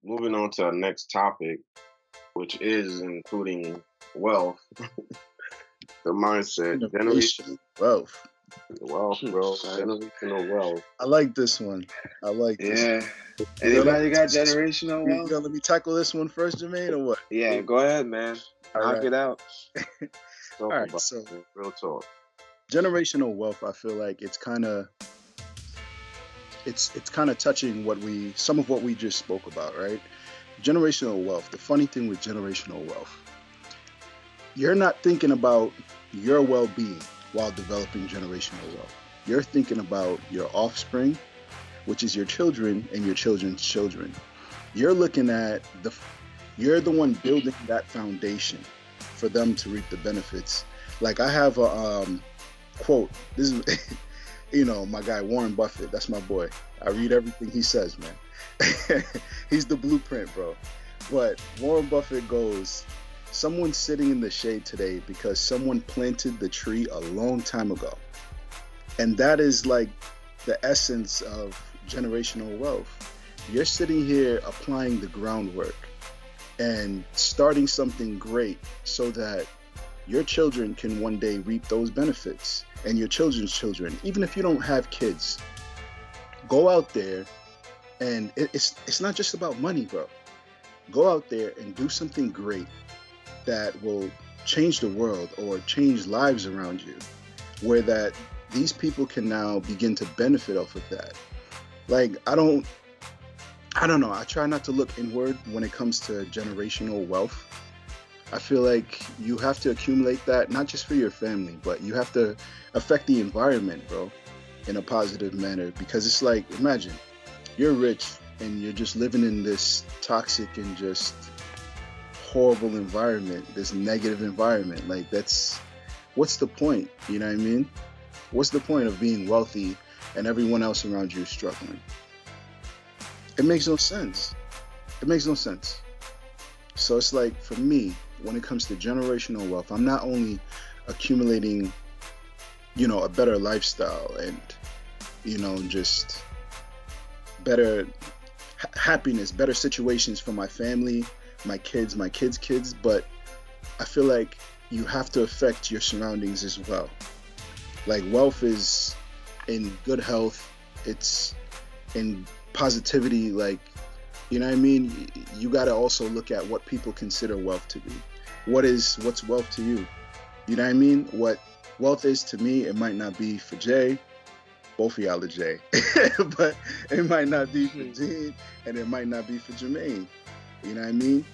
moving on to our next topic, which is including wealth, the mindset, Generational wealth. wealth, bro, Facts. generational wealth. I like this one. I like this. Yeah. You gonna let Anybody got generational you wealth? gonna let me tackle this one first, Jermaine, or what? Yeah, go ahead, man. All Knock right. it out. Talk All right. about So it. Real talk. generational wealth, I feel like it's kind of touching some of what we just spoke about, right? Generational wealth. The funny thing with generational wealth, you're not thinking about your well-being while developing generational wealth. You're thinking about your offspring, which is your children and your children's children. You're looking at you're the one building that foundation for them to reap the benefits. Like I have a quote. This is my guy Warren Buffett. That's my boy. I read everything he says, man. He's the blueprint, bro. But Warren Buffett goes, someone's sitting in the shade today because someone planted the tree a long time ago. And that is like the essence of generational wealth. You're sitting here applying the groundwork and starting something great so that your children can one day reap those benefits and your children's children. Even if you don't have kids, go out there and it's not just about money, bro. Go out there and do something great that will change the world or change lives around you, where that these people can now begin to benefit off of that. Like I don't know. I try not to look inward when it comes to generational wealth. I feel like you have to accumulate that not just for your family, but you have to affect the environment, bro, in a positive manner. Because it's like, imagine you're rich and you're just living in this toxic and just horrible environment, this negative environment. Like what's the point? You know what I mean? What's the point of being wealthy and everyone else around you is struggling? It makes no sense. It makes no sense. So it's like, for me, when it comes to generational wealth, I'm not only accumulating, a better lifestyle and, just better happiness, better situations for my family, my kids' kids, but I feel like you have to affect your surroundings as well. Like wealth is in good health, it's in positivity, like, you know what I mean? You got to also look at what people consider wealth to be. What's wealth to you? You know what I mean? What wealth is to me, it might not be for Jay. Both of y'all are Jay. But it might not be for Dean and it might not be for Jermaine. You know what I mean?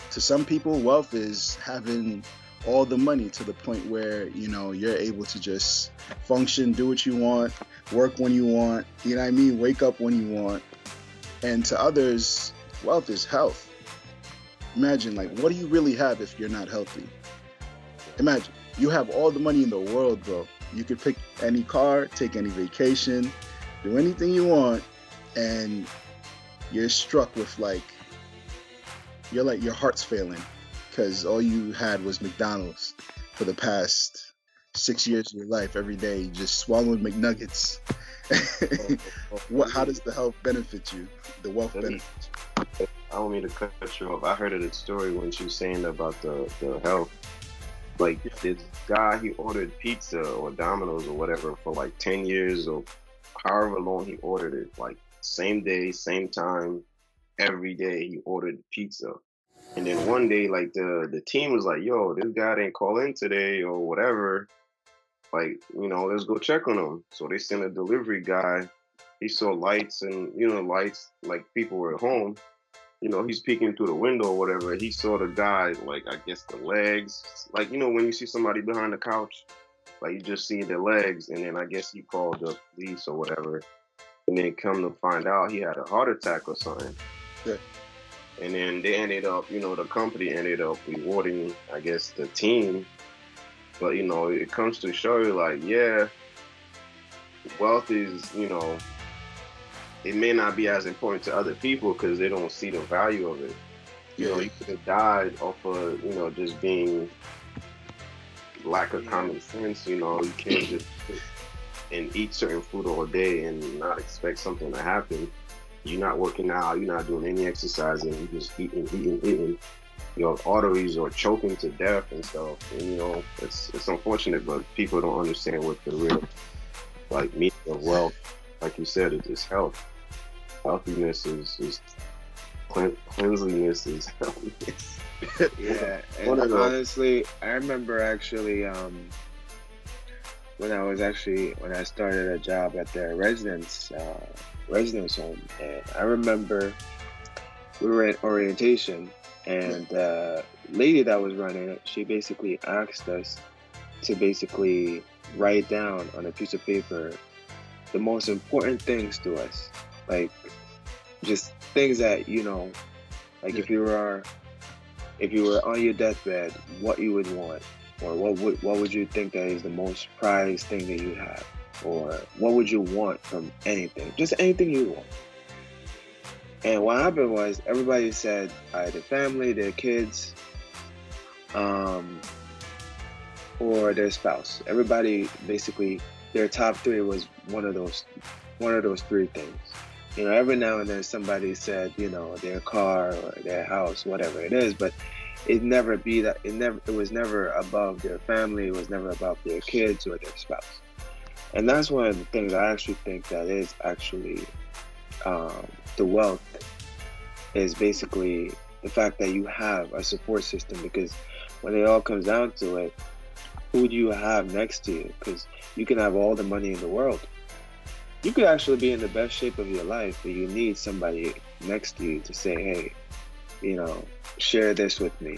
To some people, wealth is having all the money to the point where, you're able to just function, do what you want, work when you want, you know what I mean? Wake up when you want. And to others, wealth is health. Imagine, like, what do you really have if you're not healthy? Imagine, you have all the money in the world, bro. You could pick any car, take any vacation, do anything you want, and you're struck with, your heart's failing because all you had was McDonald's for the past 6 years of your life. Every day, just swallowing McNuggets. How does the health benefit you? The wealth benefit you? I don't mean to cut you off. I heard of the story when she was saying about the health. Like this guy, he ordered pizza or Domino's or whatever for like 10 years or however long he ordered it. Like same day, same time, every day he ordered pizza. And then one day, like the team was like, "Yo, this guy didn't call in today or whatever. Like, let's go check on him." So they sent a delivery guy. He saw lights and lights like people were at home. He's peeking through the window or whatever. He saw the guy, like I guess the legs, like when you see somebody behind the couch, like you just see the legs, and then I guess he called the police or whatever, and then come to find out he had a heart attack or something. Yeah. And then they ended up, the company ended up rewarding, I guess, the team. But, it comes to show you, like, yeah, wealth is, it may not be as important to other people because they don't see the value of it. You could have died off of, just being lack of common sense. You can't just sit and eat certain food all day and not expect something to happen. You're not working out. You're not doing any exercising. You're just eating. Your arteries are choking to death and stuff. And it's unfortunate, but people don't understand what the real like meaning of wealth. Like you said, it's health. Healthiness is cleanliness is healthiness. Yeah, One and of the honestly, I remember actually when I started a job at their residence home, and I remember we were in orientation, and the lady that was running it, she basically asked us to basically write down on a piece of paper the most important things to us, like just things that like Yeah. if you were on your deathbed, what you would want, or what would you think that is the most prized thing that you have, or what would you want from anything, just anything you want. And what happened was everybody said either family, their kids, um, or their spouse. Everybody basically their top three was one of those three things. Every now and then somebody said, their car or their house, whatever it is, but it was never above their family, it was never above their kids or their spouse. And that's one of the things I actually think that is actually the wealth is basically the fact that you have a support system, because when it all comes down to it, who do you have next to you? Because you can have all the money in the world. You could actually be in the best shape of your life, but you need somebody next to you to say, hey, share this with me.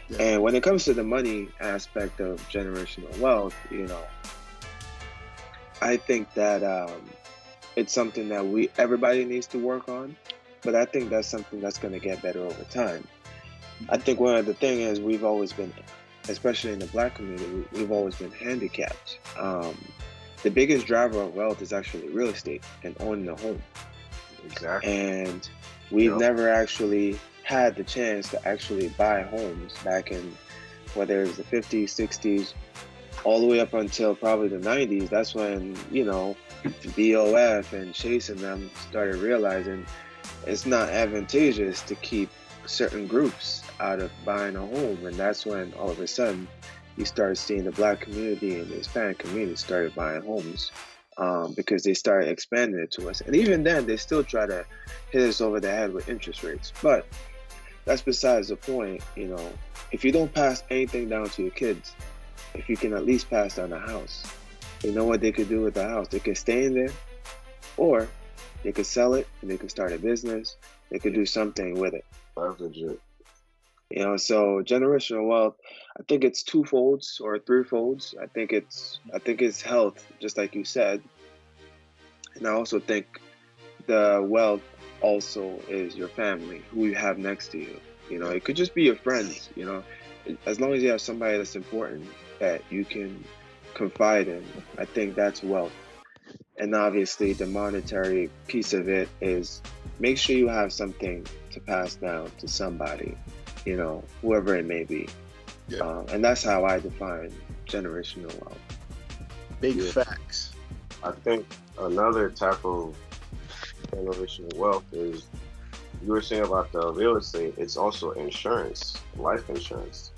Yeah. And when it comes to the money aspect of generational wealth, I think that it's something that everybody needs to work on, but I think that's something that's going to get better over time. I think one of the things is we've always been, especially in the Black community, we've always been handicapped. The biggest driver of wealth is actually real estate and owning a home. exactly. And we've Yep. never actually had the chance to actually buy homes back in, whether it was the 50s, 60s, all the way up until probably the 90s. That's when, BOF and Chase and them started realizing it's not advantageous to keep certain groups out of buying a home. And that's when all of a sudden you start seeing the Black community and the Hispanic community started buying homes, because they started expanding it to us. And even then, they still try to hit us over the head with interest rates. But that's besides the point. If you don't pass anything down to your kids, if you can at least pass down a house, you know what they could do with the house? They could stay in there, or they could sell it and they could start a business. They could do something with it. That's legit. So generational wealth, I think it's twofolds or threefolds. I think it's health, just like you said. And I also think the wealth also is your family, who you have next to you. It could just be your friends, as long as you have somebody that's important that you can confide in. I think that's wealth. And obviously the monetary piece of it is, make sure you have something to pass down to somebody, whoever it may be. Yeah. And that's how I define generational wealth. Big Yeah. facts. I think another type of generational wealth is you were saying about the real estate. It's also insurance, life insurance.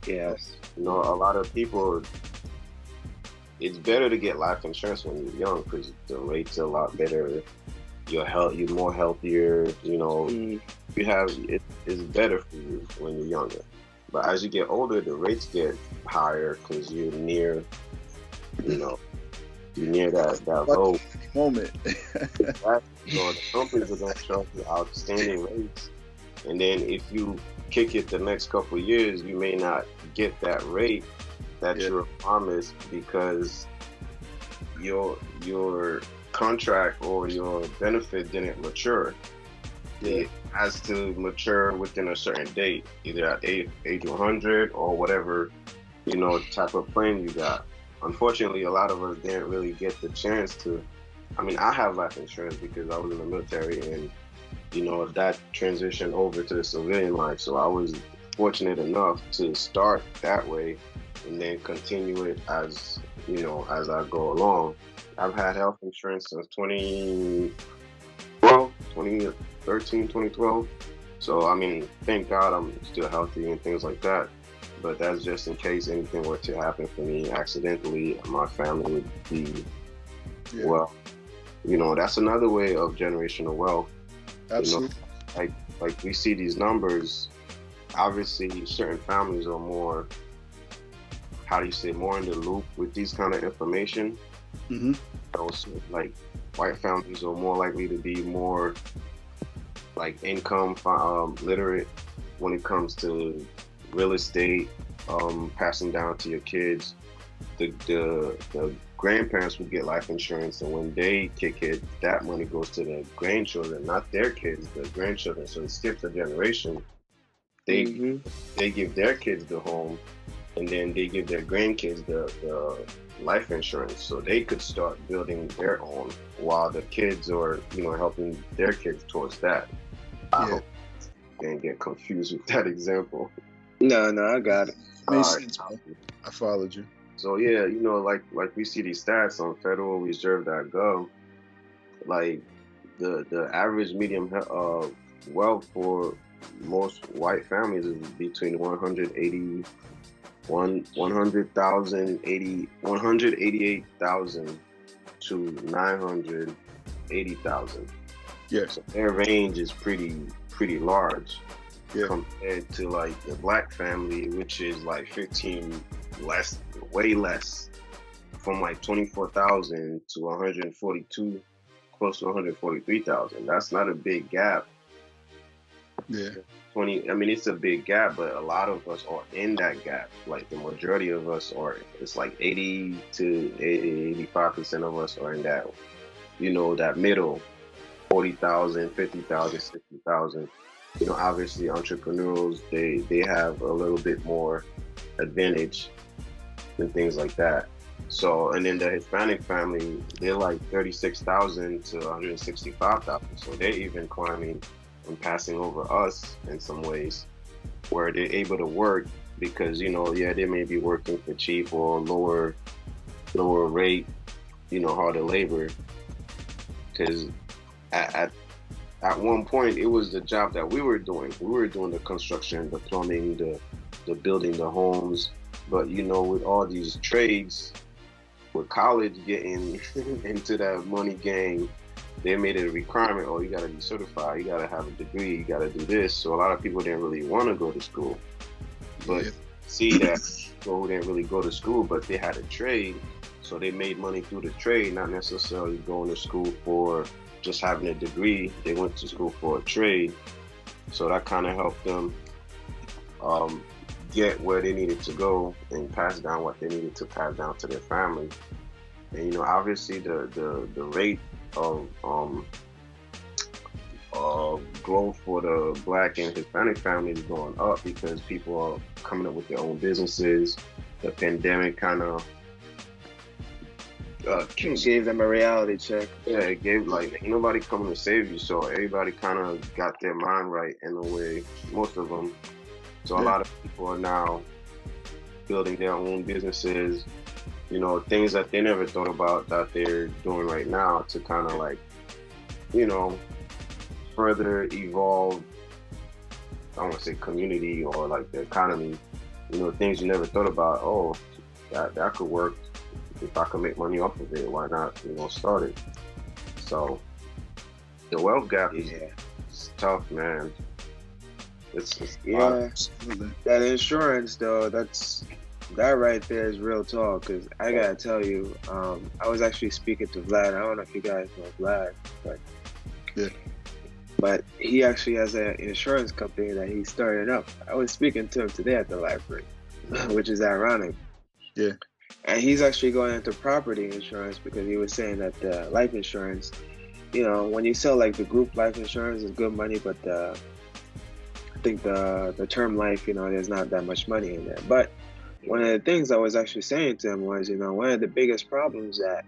Yes. A lot of people. It's better to get life insurance when you're young because the rates are a lot better. You're more healthier. Mm, You have it's better for you when you're younger. But as you get older, the rates get higher because you're near, that low. Moment. That, the companies are going to charge you outstanding rates, and then if you kick it the next couple of years, you may not get that rate that Yeah. you're promised because your contract or your benefit didn't mature. Yeah. It has to mature within a certain date, either at age 100 or whatever, type of plan you got. Unfortunately, a lot of us didn't really get the chance to. I mean, I have life insurance because I was in the military and, that transitioned over to the civilian life. So I was fortunate enough to start that way and then continue it as I go along. I've had health insurance since 2012, 2013, 2012. So, I mean, thank God I'm still healthy and things like that. But that's just in case anything were to happen for me accidentally, my family would be Yeah, well. You know, that's another way of generational wealth. You know, absolutely. like we see these numbers. Obviously, certain families are more, how do you say, more in the loop with these kind of information. Hmm. Also, like white families are more likely to be more like income literate when it comes to real estate, passing down to your kids. The grandparents will get life insurance, and when they kick it, that money goes to the grandchildren, not their kids, the grandchildren. So it skips a generation. They Mm-hmm. they give their kids the home, and then they give their grandkids the life insurance, so they could start building their own while the kids are, you know, helping their kids towards that. I Yeah, hope I didn't get confused with that example. No, no, I got it. it All makes right. sense, man. I followed you. So yeah, you know, like we see these stats on federalreserve.gov, like the average medium wealth for most white families is between 180 100,000 188,000 to 980,000. Yeah, So their range is pretty large yeah, compared to like the black family, which is like 15 less, way less, from like 24,000 to 142, close to 143,000. That's not a big gap. yeah, 20, I mean, it's a big gap, but a lot of us are in that gap. Like the majority of us are, it's like 80 to 85% of us are in that, you know, that middle 40,000, 50,000, 60,000. You know, obviously entrepreneurs, they have a little bit more advantage and things like that. So, and then the Hispanic family, they're like 36,000 to 165,000. So they're even climbing and passing over us in some ways, where they're able to work because, you know, yeah, they may be working for cheap or lower rate, you know, harder labor. Because at, at at one point it was the job that we were doing. We were doing the construction, the plumbing, the building the homes. But you know, with all these trades, with college getting into that money game, they made it a requirement. Oh, you got to be certified. You got to have a degree. You got to do this. So a lot of people didn't really want to go to school. But yeah, see that people who didn't really go to school, but they had a trade, so they made money through the trade, not necessarily going to school for just having a degree. They went to school for a trade, so that kind of helped them um, get where they needed to go and pass down what they needed to pass down to their family. And you know, obviously the rate of growth for the black and Hispanic families is going up because people are coming up with their own businesses. The pandemic kind of Gave them a reality check. yeah, it gave like ain't nobody coming to save you, so everybody kind of got their mind right in a way. Most of them. So a yeah, lot of people are now building their own businesses. You know, things that they never thought about that they're doing right now to kind of like, you know, further evolve, I don't want to say community or like the economy, you know, things you never thought about. Oh, that could work. If I could make money off of it, why not, you know, start it? So the wealth gap is Yeah. it's tough, man. It's a lot. Yeah. absolutely. That insurance, though, that right there is real talk. Because I gotta tell you, I was actually speaking to Vlad. I don't know if you guys know Vlad, but Yeah, but he actually has an insurance company that he started up. I was speaking to him today at the library, which is ironic. yeah, And he's actually going into property insurance because he was saying that the life insurance, you know, when you sell like the group life insurance is good money, but I think the term life, you know, there's not that much money in there. But one of the things I was actually saying to him was, you know, one of the biggest problems that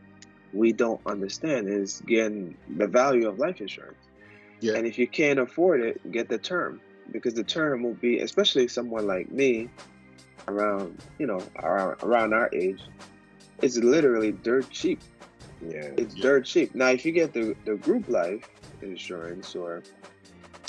we don't understand is getting the value of life insurance. yeah, And if you can't afford it, get the term, because the term will be, especially someone like me, around, you know, around our age, it's literally dirt cheap. Yeah, It's yeah, dirt cheap. Now, if you get the group life, insurance, or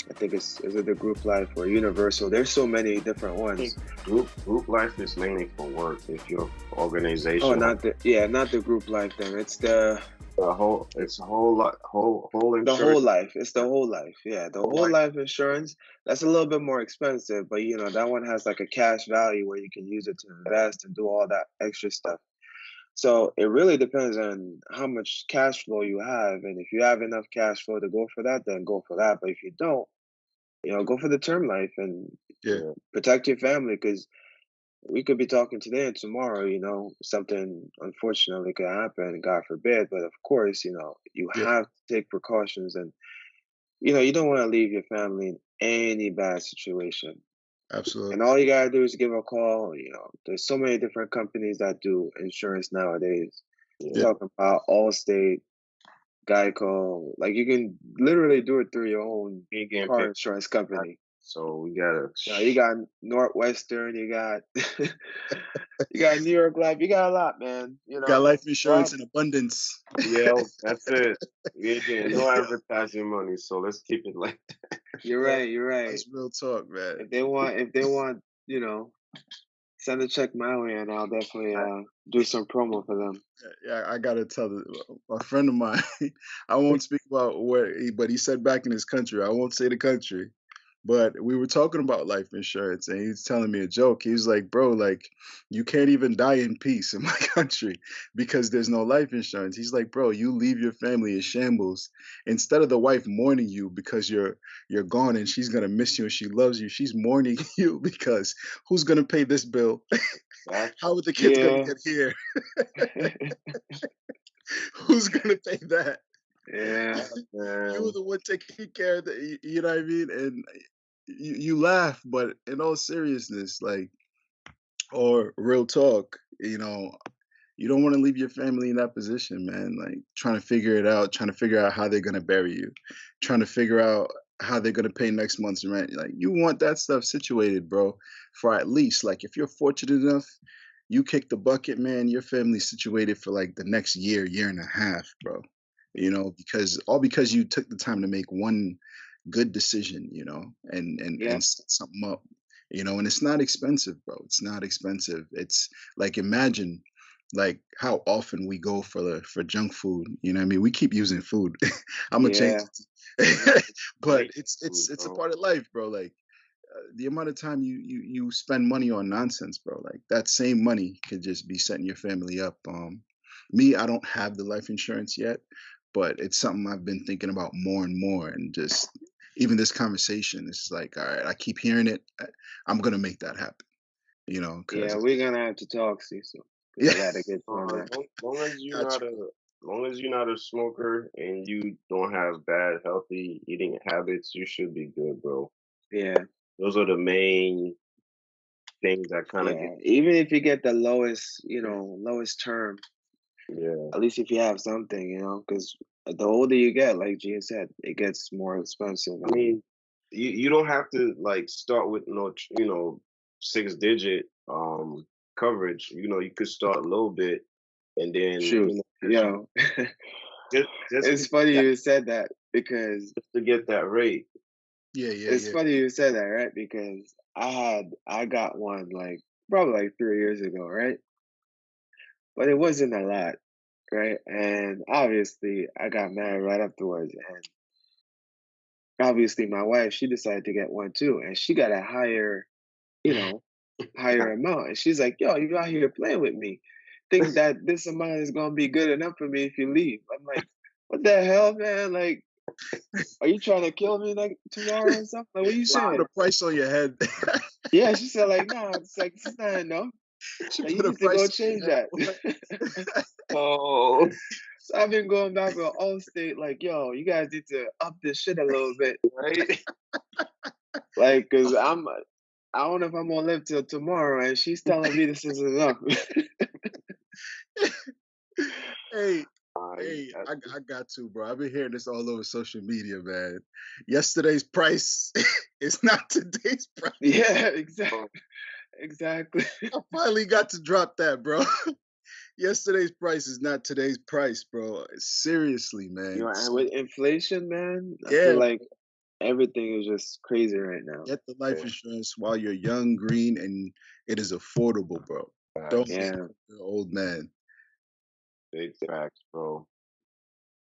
I think is it the group life or universal? There's so many different I think ones. group life is mainly for work. If your Oh, organization has not the group life thing. It's it's a whole lot, whole the whole insurance. life. It's the whole life. Yeah, the Whole whole life. life insurance. That's a little bit more expensive, but that one has like a cash value where you can use it to invest and do all that extra stuff. So it really depends on how much cash flow you have, and if you have enough cash flow to go for that, then go for that. But if you don't, go for the term life and Yeah, Yeah, protect your family, because we could be talking today and tomorrow, something unfortunately could happen, God forbid. But of course, you yeah, have to take precautions, and you don't want to leave your family in any bad situation. And absolutely. all you gotta do is give a call. There's so many different companies that do insurance nowadays. Yeah, yeah. Talking about Allstate, Geico, like you can literally do it through your own He getting car paid, insurance back, company. so we gotta. You got Northwestern, you got you got New York Life, you got a lot, man. got life Go insurance out. in abundance. Yeah, that's it. We ain't getting no advertising money, so let's keep it like You're Yo, right. You're right. that's real talk, man. If they want, send a check my way, and I'll definitely that. do some promo for them. Yeah, I gotta tell a friend of mine. I won't speak about where, but he said back in his country. I won't say the country, but we were talking about life insurance, and he's telling me a joke. He's like, "Bro, like you can't even die in peace in my country because there's no life insurance." He's like, "Bro, you leave your family in shambles. Instead of the wife mourning you because you're gone and she's gonna miss you and she loves you, she's mourning you because who's gonna pay this bill? How Exactly. are the kids gonna Yeah. get here?" Who's gonna pay that? Yeah. You were Man, the one taking care of you know what I mean? And you laugh, but in all seriousness, like, or real talk, you don't want to leave your family in that position, man. Like trying to figure it out, trying to figure out how they're gonna bury you, trying to figure out how they're gonna pay next month's rent. Like you want that stuff situated, bro, for at least like if you're fortunate enough, you kick the bucket, man, your family's situated for like the next year, year and a half, bro. Because you took the time to make one good decision, and Yep. set something up. And it's not expensive, bro. It's not expensive. It's like imagine like how often we go for junk food. You know what I mean? We keep using food. I'm gonna change Yeah. it. But great it's food, it's it's a bro. part of life, bro. Like the amount of time you spend money on nonsense, bro. Like that same money could just be setting your family up. Me, I don't have the life insurance yet, but it's something I've been thinking about more and more. And just even this conversation, it's like, all right, I keep hearing it. I'm gonna make that happen. Yeah. Because We're gonna have to talk, Cecil, because yeah, I gotta get on that. Long as you're got not you. long as you're not a smoker and you don't have bad, healthy eating habits, you should be good, bro. Yeah. Those are the main things that kind of get. Yeah. Even if you get the lowest term, Yeah, at least if you have something, because the older you get, like Gia said, it gets more expensive. I mean, you don't have to like start with no, 6 digit coverage. You could start a little bit and then Shoot, as you just it's funny you said that, because to get that rate. Yeah, yeah, it's yeah. funny you said that, right? Because I got one like probably like 3 years ago, right? But it wasn't a lot, right? And obviously I got married right afterwards, and obviously my wife, she decided to get one too, and she got a you know, higher amount. And she's like, "Yo, you out here playing with me. Think that this amount is gonna be good enough for me if you leave." I'm like, "What the hell, man? Like, are you trying to kill me like tomorrow or something? Like, what are you She put saying?" a price on your head. Yeah, she said like, "Nah, it's like this is not enough. She Like, you put a need to go price on change your that." head. Oh, So I've been going back with Allstate, like, "Yo, you guys need to up this shit a little bit." right. Like, cause I don't know if I'm gonna live till tomorrow, and she's telling me this is enough. Hey, I, hey, I got to, bro. I've been hearing this all over social media, man. Yesterday's price is not today's price. Yeah, I, exactly. I finally got to drop that, bro. Yesterday's price is not today's price, bro. Seriously, man. And So with inflation, man, I feel yeah, like everything is just crazy right now. get the life Yeah, insurance while you're young, green, and it is affordable, bro. Don't facts. wait Yeah. till you're an old man. Big facts, bro.